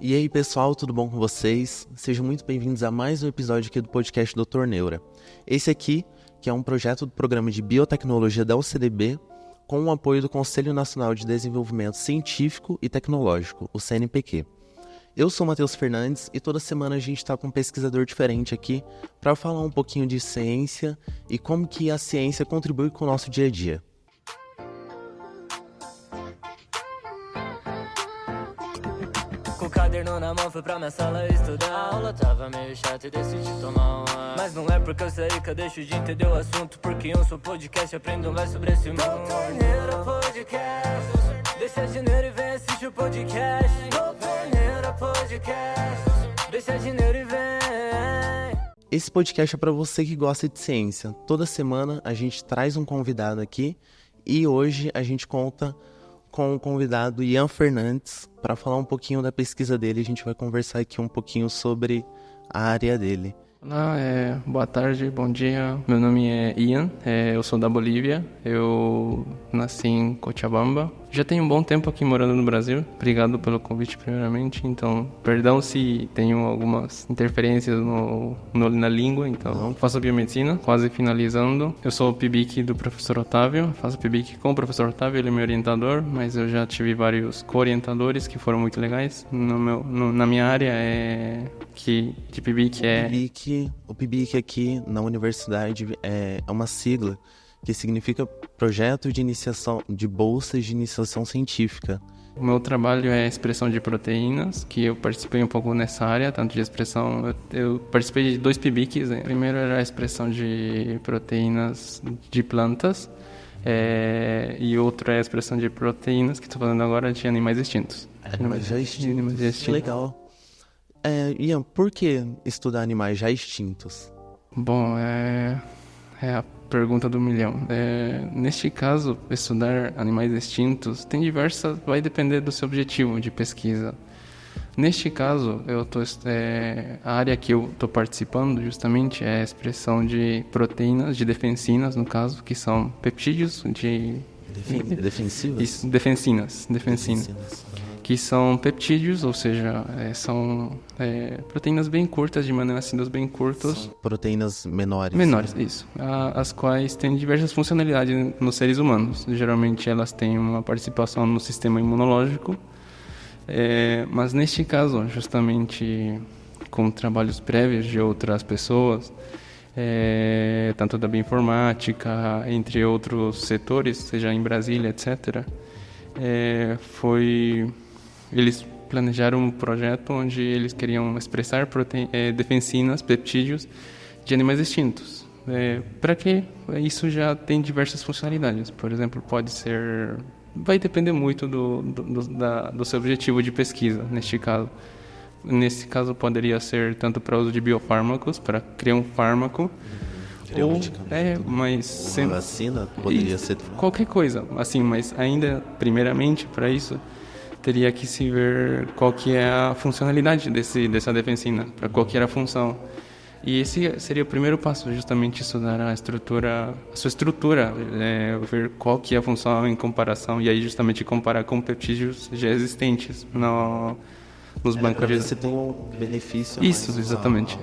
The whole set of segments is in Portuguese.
E aí pessoal, tudo bom com vocês? Sejam muito bem-vindos a mais um episódio aqui do podcast Dr. Neura. Esse aqui, que é um projeto do Programa de Biotecnologia da UCDB, com o apoio do Conselho Nacional de Desenvolvimento Científico e Tecnológico, o CNPq. Eu sou Matheus Fernandes e toda semana a gente está com um pesquisador diferente aqui para falar um pouquinho de ciência e como que a ciência contribui com o nosso dia a dia. Com o caderno na mão fui pra minha sala estudar. A aula tava meio chata e decidi tomar um ar. Mas não é porque eu sei que eu deixo de entender o assunto. Porque eu sou podcast e aprendo mais sobre esse mundo. Torneira Podcast. Deixa a janeiro e vem assistir o podcast. Torneira Podcast. Deixa a janeiro e vem. Esse podcast é para você que gosta de ciência. Toda semana a gente traz um convidado aqui e hoje a gente conta com o convidado Ian Fernandes para falar um pouquinho da pesquisa dele. A gente vai conversar aqui um pouquinho sobre a área dele. Olá, boa tarde, bom dia. Meu nome é Ian, eu sou da Bolívia, eu nasci em Cochabamba. Já tenho um bom tempo aqui morando no Brasil. Obrigado pelo convite primeiramente. Então, perdão se tenho algumas interferências na língua. Então, faço biomedicina, quase finalizando. Eu sou o PIBIC do professor Otávio. Faço PIBIC com o professor Otávio, ele é meu orientador. Mas eu já tive vários co-orientadores que foram muito legais. Na minha área de PIBIC O PIBIC aqui na universidade é uma sigla que significa Projeto de Iniciação de Bolsas de Iniciação Científica. O meu trabalho é expressão de proteínas, que eu participei um pouco nessa área, tanto de expressão... Eu participei de 2 PIBICs. O primeiro era a expressão de proteínas de plantas, e outro é a expressão de proteínas, que estou falando agora, de animais extintos. Animais já extintos. Legal. Ian, por que estudar animais já extintos? Bom, é a pergunta do milhão. Neste caso, estudar animais extintos vai depender do seu objetivo de pesquisa. Neste caso, a área que eu estou participando justamente é a expressão de proteínas, de defensinas, no caso, que são peptídeos de... Defensivas? Isso, defensinas. Que são peptídeos, ou seja, são proteínas bem curtas, de aminoácidos bem curtos. São proteínas menores. Menores, isso. As quais têm diversas funcionalidades nos seres humanos. Geralmente elas têm uma participação no sistema imunológico, mas neste caso, justamente com trabalhos prévios de outras pessoas, tanto da bioinformática, entre outros setores, seja em Brasília, etc., eles planejaram um projeto onde eles queriam expressar defensinas, peptídeos de animais extintos. Para que isso já tem diversas funcionalidades. Por exemplo, vai depender muito do seu objetivo de pesquisa, neste caso. Nesse caso, poderia ser tanto para uso de biofármacos, para criar um fármaco, Criar um medicamento, mas uma vacina poderia ser qualquer coisa, assim, mas ainda primeiramente para isso teria que se ver qual que é a funcionalidade dessa defensina, para qual que era a função. E esse seria o primeiro passo, justamente estudar a sua estrutura, ver qual que é a função em comparação, e aí justamente comparar com peptídeos já existentes nos bancos de... Você tem um benefício. Isso, exatamente.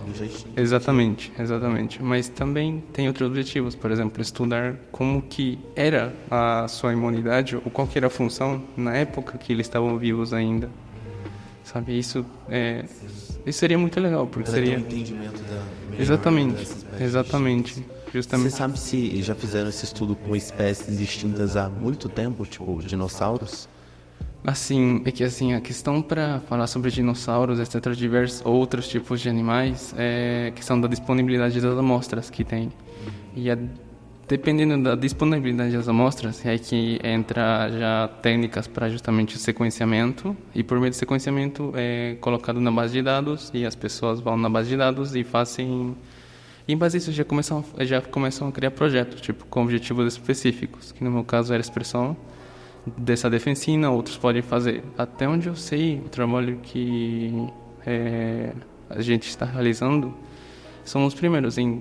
Exatamente. Mas também tem outros objetivos, por exemplo, estudar como que era a sua imunidade, ou qual que era a função na época que eles estavam vivos ainda. Sabe, isso seria muito legal, porque seria... um entendimento Exatamente. Justamente. Você sabe se já fizeram esse estudo com espécies distintas há muito tempo, tipo dinossauros? Assim, a questão para falar sobre dinossauros, etc., diversos outros tipos de animais, é a questão da disponibilidade das amostras que tem. E dependendo da disponibilidade das amostras, é que entra já técnicas para justamente o sequenciamento, e por meio do sequenciamento é colocado na base de dados, e as pessoas vão na base de dados e fazem... E em base disso já começam a criar projetos, tipo, com objetivos específicos, que no meu caso era a expressão dessa defensina, outros podem fazer. Até onde eu sei, o trabalho que a gente está realizando, somos os primeiros em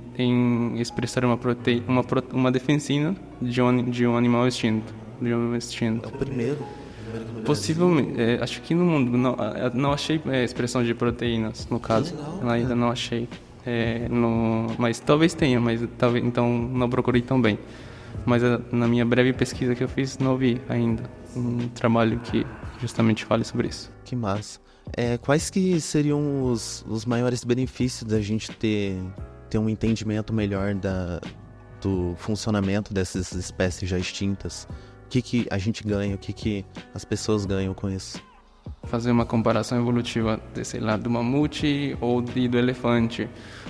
expressar uma defensina de um animal extinto. É o primeiro? Possivelmente, acho que no mundo não achei expressão de proteínas, no caso. Ainda não achei. Mas talvez tenha, mas talvez, então não procurei tão bem. Mas na minha breve pesquisa que eu fiz, não vi ainda um trabalho que justamente fale sobre isso. Que massa. Quais que seriam os maiores benefícios da gente ter um entendimento melhor do funcionamento dessas espécies já extintas? O que a gente ganha, o que as pessoas ganham com isso? Fazer uma comparação evolutiva, sei lá, do mamute ou do elefante,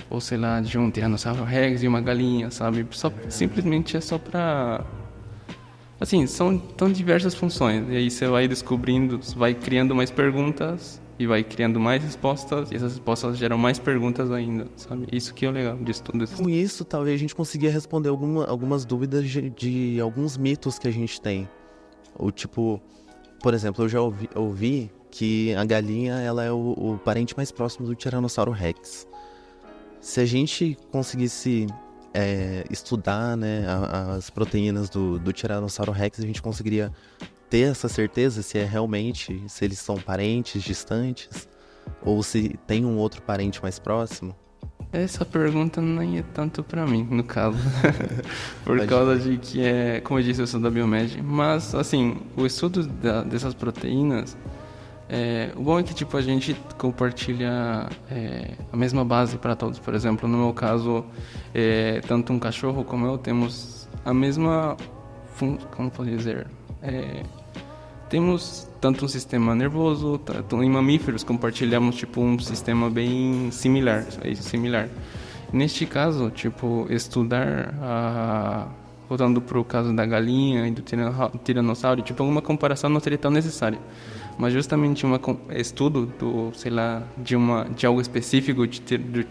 ou sei lá, de um tiranossauro rex e uma galinha, sabe? Simplesmente é só pra... Assim, são tão diversas funções, e aí você vai descobrindo, vai criando mais perguntas e vai criando mais respostas, e essas respostas geram mais perguntas ainda, sabe? Isso que é o legal disso tudo. Com isso, talvez a gente consiga responder algumas dúvidas de alguns mitos que a gente tem. Ou tipo, por exemplo, eu já ouvi que a galinha ela é o parente mais próximo do Tiranossauro Rex. Se a gente conseguisse estudar, né, as proteínas do Tiranossauro Rex, a gente conseguiria ter essa certeza se eles são parentes distantes ou se tem um outro parente mais próximo. Essa pergunta nem é tanto pra mim, no caso. Por causa de que como eu disse, eu sou da Biomed. Mas, assim, o estudo dessas proteínas, o bom é que, tipo, a gente compartilha a mesma base para todos. Por exemplo, no meu caso, tanto um cachorro como eu temos a mesma... Como posso dizer? Temos tanto um sistema nervoso, em mamíferos compartilhamos tipo um sistema bem similar. Neste caso, tipo, estudar voltando para o caso da galinha e do tiranossauro, tipo, alguma comparação não seria tão necessária. Mas justamente estudo de algo específico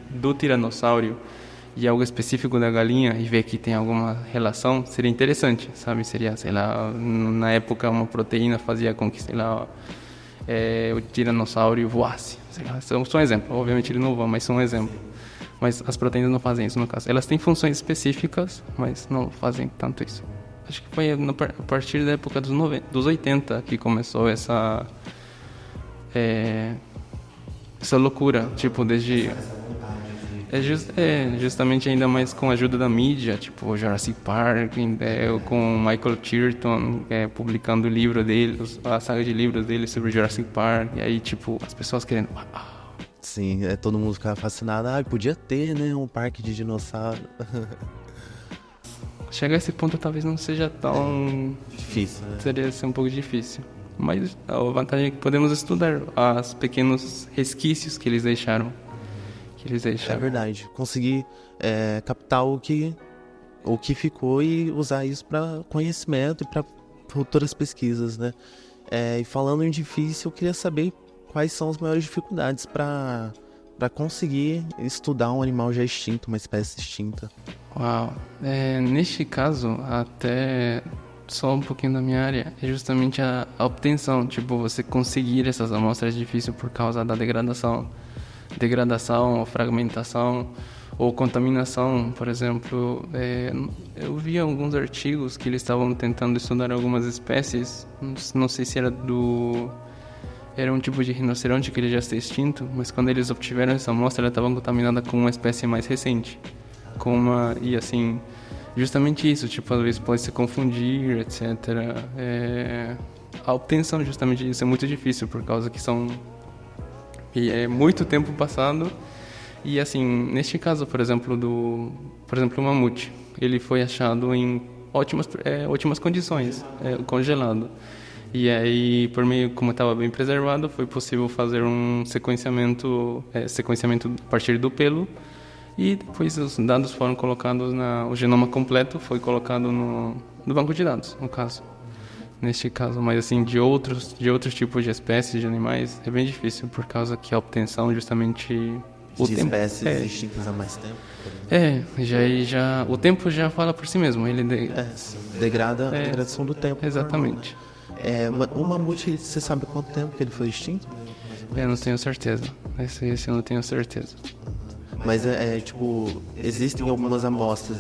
do tiranossauro e algo específico da galinha e ver que tem alguma relação, seria interessante, sabe? Seria, sei lá, na época uma proteína fazia com que, sei lá, o tiranossauro voasse. Sei lá, são um exemplo. Obviamente ele não voa, mas são um exemplo. Mas as proteínas não fazem isso, no caso. Elas têm funções específicas, mas não fazem tanto isso. Acho que foi a partir da época dos 80 que começou essa loucura, tipo, desde... justamente ainda mais com a ajuda da mídia, tipo Jurassic Park, com Michael Crichton publicando o livro dele, a saga de livros dele sobre Jurassic Park, e aí tipo, as pessoas querendo... Sim, todo mundo ficava fascinado, podia ter, né, um parque de dinossauro. Chegar a esse ponto talvez não seja tão... difícil, né? Seria ser um pouco difícil. Mas a vantagem é que podemos estudar os pequenos resquícios que eles deixaram. É verdade. Conseguir captar o que ficou e usar isso para conhecimento e para futuras pesquisas, né? E falando em difícil, eu queria saber quais são as maiores dificuldades para conseguir estudar um animal já extinto, uma espécie extinta. Uau! Neste caso, até só um pouquinho da minha área, é justamente a obtenção. Tipo, você conseguir essas amostras é difícil por causa da degradação, ou fragmentação, ou contaminação. Por exemplo, eu vi alguns artigos que eles estavam tentando estudar algumas espécies, não sei se era um tipo de rinoceronte que ele já está extinto, mas quando eles obtiveram essa amostra, ela estava contaminada com uma espécie mais recente, e assim, justamente isso, tipo, às vezes pode se confundir, etc. A obtenção justamente disso é muito difícil, por causa que e é muito tempo passado. E assim, neste caso, por exemplo, o mamute, ele foi achado em ótimas condições, congelado. E aí, por meio, como estava bem preservado, foi possível fazer um sequenciamento a partir do pelo. E depois os dados foram colocados o genoma completo foi colocado no banco de dados, no caso. Neste caso, mas assim, de outros tipos de espécies de animais, é bem difícil, por causa que a obtenção justamente... espécies extintas há mais tempo? O tempo já fala por si mesmo. Ele degrada a degradação do tempo. Exatamente. O mamute, você sabe quanto tempo que ele foi extinto? Eu não tenho certeza. Esse eu não tenho certeza. Mas existem algumas amostras,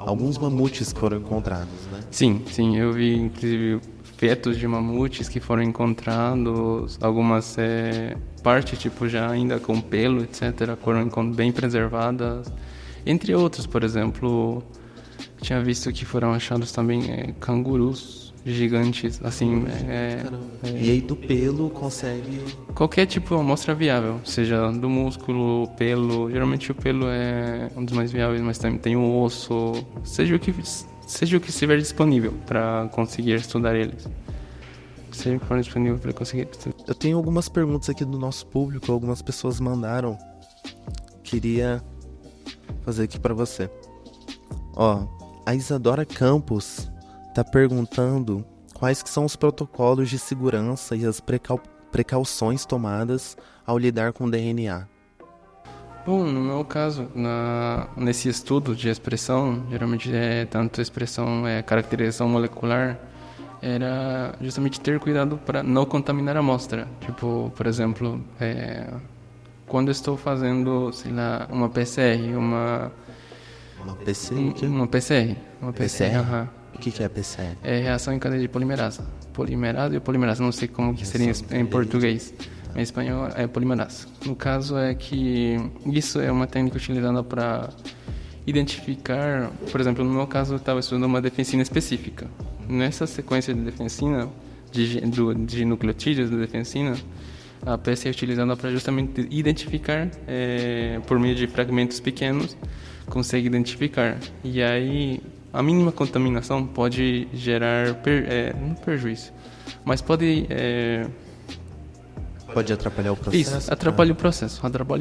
alguns mamutes que foram encontrados, né? Sim, eu vi inclusive fetos de mamutes que foram encontrados, algumas partes tipo já ainda com pelo, etc, foram bem preservadas, entre outros. Por exemplo, tinha visto que foram achados também cangurus gigantes, assim. E aí do pelo consegue... Qualquer tipo de amostra viável, seja do músculo, pelo. Geralmente o pelo é um dos mais viáveis, mas também tem o osso, seja o que estiver disponível para conseguir estudar eles. Seja o que for disponível para conseguir estudar. Eu tenho algumas perguntas aqui do nosso público, algumas pessoas mandaram. Queria fazer aqui para você. Ó, a Isadora Campos tá perguntando quais que são os protocolos de segurança e as precauções tomadas ao lidar com DNA. Bom, no meu caso, nesse estudo de expressão, geralmente tanto expressão, caracterização molecular, era justamente ter cuidado para não contaminar a amostra. Tipo, por exemplo, quando eu estou fazendo, sei lá, uma PCR, Uma PCR? Uma PCR. PCR? O que é PCR? É reação em cadeia de polimerase. Polimerase ou polimerase, não sei como que seria em português. Em espanhol é polimerase. No caso é que isso é uma técnica utilizada para identificar, por exemplo, no meu caso eu estava estudando uma defensina específica. Nessa sequência de defensina, de nucleotídeos da defensina, a PCR é utilizada para justamente identificar, por meio de fragmentos pequenos, consegue identificar. E aí a mínima contaminação pode gerar, não prejuízo, mas pode... Pode atrapalhar o processo? Isso, atrapalha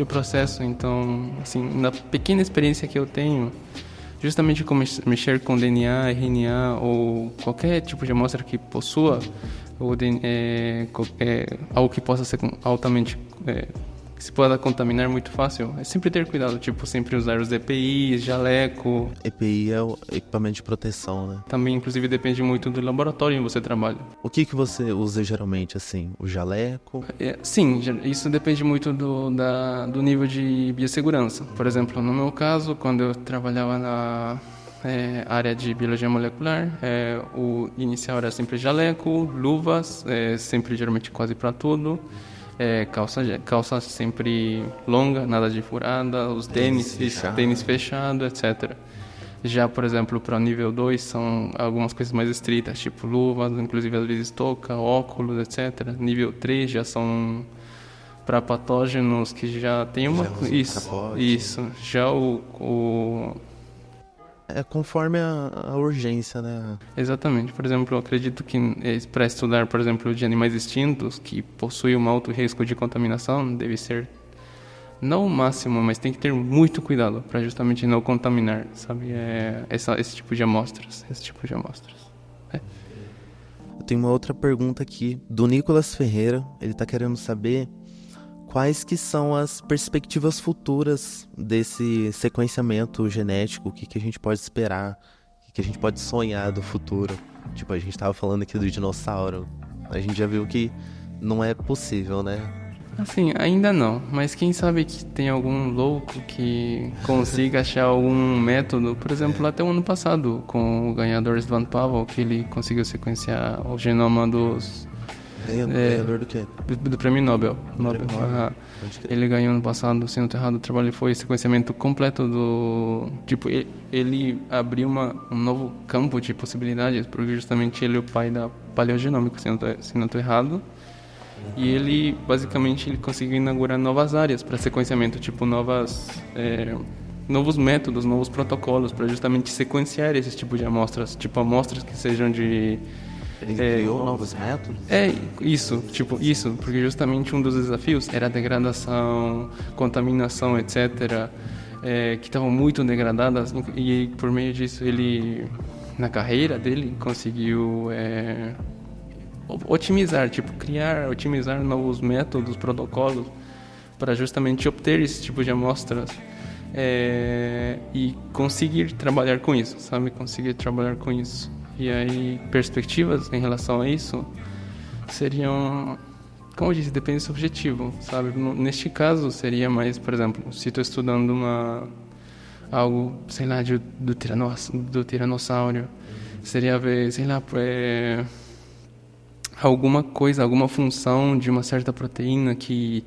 o processo. Então, assim, na pequena experiência que eu tenho, justamente como mexer com DNA, RNA ou qualquer tipo de amostra que possua algo que possa ser altamente... que se pode contaminar muito fácil, é sempre ter cuidado, tipo, sempre usar os EPIs, jaleco. EPI é o equipamento de proteção, né? Também, inclusive, depende muito do laboratório onde você trabalha. O que você usa geralmente, assim? O jaleco? Sim, isso depende muito do nível de biossegurança. Por exemplo, no meu caso, quando eu trabalhava na área de biologia molecular, o inicial era sempre jaleco, luvas, sempre geralmente quase para tudo. Calça sempre longa, nada de furada, os tênis fechado, etc. Já, por exemplo, para o nível 2 são algumas coisas mais estritas, tipo luvas, inclusive às vezes touca, óculos, etc. Nível 3 já são para patógenos que já tem uma... Isso. Já É conforme a urgência, né? Exatamente. Por exemplo, eu acredito que para estudar, por exemplo, de animais extintos que possuem um alto risco de contaminação, deve ser não o máximo, mas tem que ter muito cuidado para justamente não contaminar, sabe? Esse tipo de amostras. Eu tenho uma outra pergunta aqui do Nicolas Ferreira. Ele está querendo saber quais que são as perspectivas futuras desse sequenciamento genético, o que a gente pode esperar, o que a gente pode sonhar do futuro. Tipo, a gente estava falando aqui do dinossauro, a gente já viu que não é possível, né? Assim, ainda não, mas quem sabe que tem algum louco que consiga achar algum método. Por exemplo, até o ano passado, com o ganhador Svan Pavel, que ele conseguiu sequenciar o genoma dos... Ganhador do quê? Do prêmio Nobel. Ele ganhou ano passado, se não estou errado, o trabalho foi sequenciamento completo do... Tipo, ele abriu um novo campo de possibilidades, porque justamente ele é o pai da paleogenômica, se não estou errado. E ele, basicamente, ele conseguiu inaugurar novas áreas para sequenciamento, tipo novos métodos, novos protocolos para justamente sequenciar esse tipo de amostras, tipo amostras que sejam de... Ele criou novos métodos? Isso, porque justamente um dos desafios era a degradação, contaminação, etc., que estavam muito degradadas, e por meio disso ele, na carreira dele, conseguiu otimizar novos métodos, protocolos, para justamente obter esse tipo de amostras e conseguir trabalhar com isso, sabe? E aí, perspectivas em relação a isso seriam, como eu disse, depende do seu objetivo, sabe? Neste caso, seria mais, por exemplo, se estou estudando algo, sei lá, do tiranossauro. Seria ver, sei lá, alguma coisa, alguma função de uma certa proteína que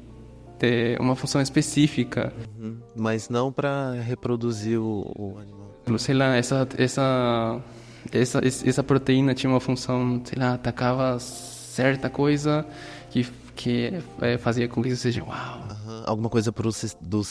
tem uma função específica. Mas não para reproduzir o animal. Sei lá, essa proteína tinha uma função, sei lá, atacava certa coisa que fazia com que isso seja uau. Alguma coisa do